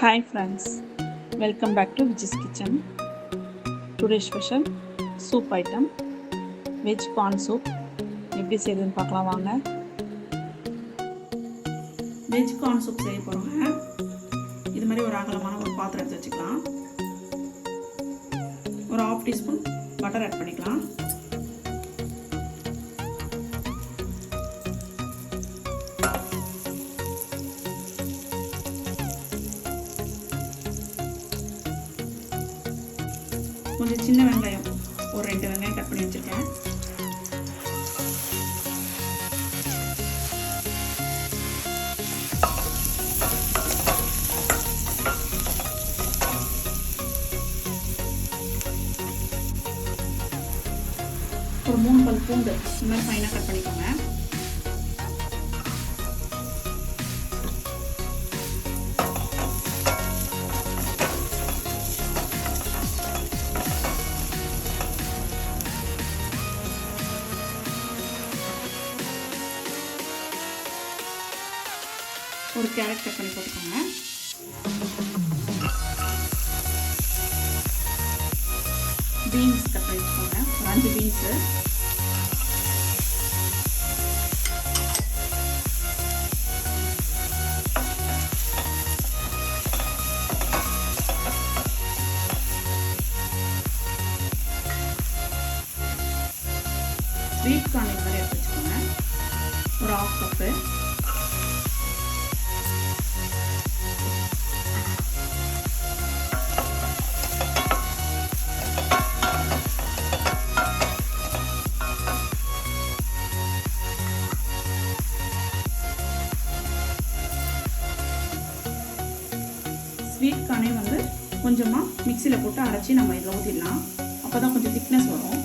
Hi friends, welcome back to Veg's Kitchen. Today's special soup item Veg Corn Soup. எப்படி செய்யறதுன்னு பார்க்கலாம் வாங்க. Veg Corn Soup செய்ய போறோங்க. இது மாதிரி ஒரு அகலமான ஒரு பாத்திரம் எடுத்து வச்சுக்கலாம். ஒரு 1/2 டீஸ்பூன் பட்டர் ஆட் பண்ணிக்கலாம். கொஞ்சம் சின்ன வெங்காயம் ஒரு 2 வெங்காயம் கட் பண்ணி வச்சிருக்கேன். ஒரு 3 பல் பூண்டு இந்த மாதிரி ஃபைனாக கட் பண்ணிக்கோங்க. ஒரு கேரட் கட் பண்ணி போட்டுக்கோங்க. பீன்ஸ் கட் பண்ணி வச்சுக்கோங்க. ஒரு 5 பீன்ஸு. ஸ்வீட் கார்ன் இது மாதிரி எடுத்து வச்சுக்கோங்க. ஒரு 1/2 கப்பு. ஸ்வீட் கார்னே வந்து கொஞ்சமாக மிக்சியில் போட்டு அரைச்சி நம்ம இதில் ஊற்றிடலாம். அப்போ தான் கொஞ்சம் திக்னஸ் வரும்.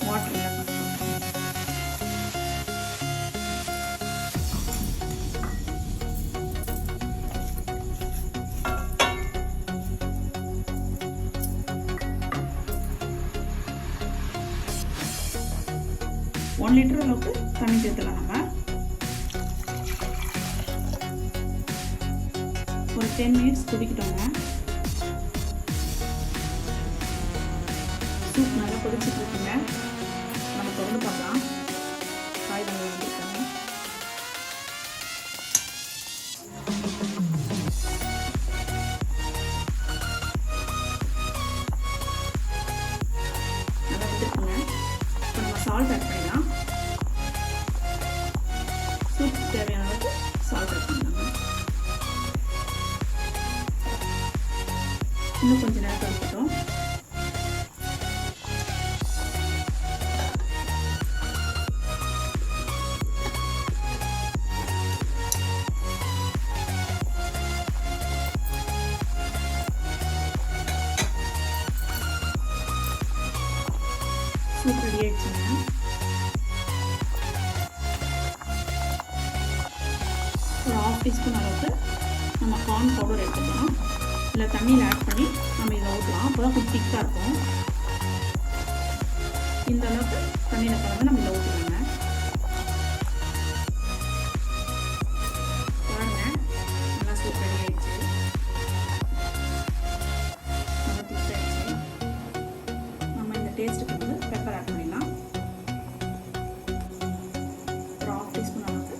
வாட்டர் 1 லிட்டர் அளவுக்கு தண்ணி சேர்த்துலாம். நம்ம ஒரு 10 மினிட்ஸ் கொதிக்கிட்டோங்க. சூப் நல்லா கொதிச்சுட்டு இருக்குங்க. நம்ம தொடர்ந்து பார்க்கலாம். காய் நல்லா வந்துருக்காங்க. நல்லா வந்துருக்குங்க. இப்போ நம்ம சால்ட் ஆட் பண்ணிடலாம். சூப் தேவையான அளவுக்கு சால்ட் ஆட் பண்ணிடலாம். இன்னும் கொஞ்சம் நேரம் கொதிக்கட்டும். சூப் ரெடி ஆயிடுச்சுங்க. ஒரு 1/2 டீஸ்பூன் அளவுக்கு நம்ம கார்ன் பவுடர் எடுத்துக்கலாம். இல்லை தண்ணியில் ஆட் பண்ணி நம்ம இதை ஊற்றலாம். அப்போ தான் கொஞ்சம் திக்காக இருக்கும். இந்த அளவுக்கு தண்ணியில் கலந்து நம்ம இதை ஊற்றிக்கலாங்க. பாருங்க, நல்லா சூப் ரெடி ஆயிடுச்சு. நல்லா திக்காயிடுச்சு. நம்ம இந்த டேஸ்ட்டுக்கு வந்து பெப்பர் ஆட் பண்ணிடலாம். ஒரு 1/2 டீஸ்பூன் அளவுக்கு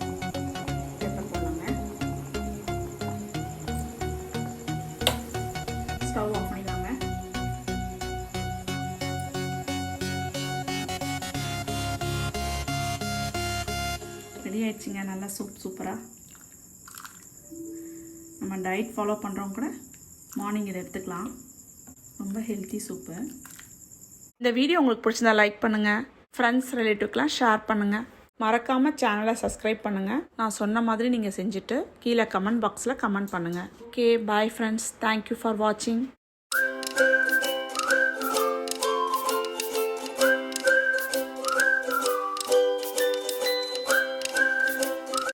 பெப்பர் போடலாங்க. ஸ்டவ் ஆஃப் பண்ணிடலாங்க. ரெடி ஆயிடுச்சுங்க. நல்லா சூப்பராக. நம்ம டயட் ஃபாலோ பண்ணுறவங்க கூட மார்னிங் இதை எடுத்துக்கலாம். ரொம்ப ஹெல்த்தி சூப்பு. இந்த வீடியோ உங்களுக்கு பிடிச்சிருந்தா லைக் பண்ணுங்கள். ஃப்ரெண்ட்ஸ் ரிலேட்டிவ்க்கெலாம் ஷேர் பண்ணுங்கள். மறக்காமல் சேனலை சப்ஸ்கிரைப் பண்ணுங்கள். நான் சொன்ன மாதிரி நீங்கள் செஞ்சுட்டு கீழே கமெண்ட் பாக்ஸில் கமெண்ட் பண்ணுங்கள். Okay, bye friends. Thank you for வாட்சிங்.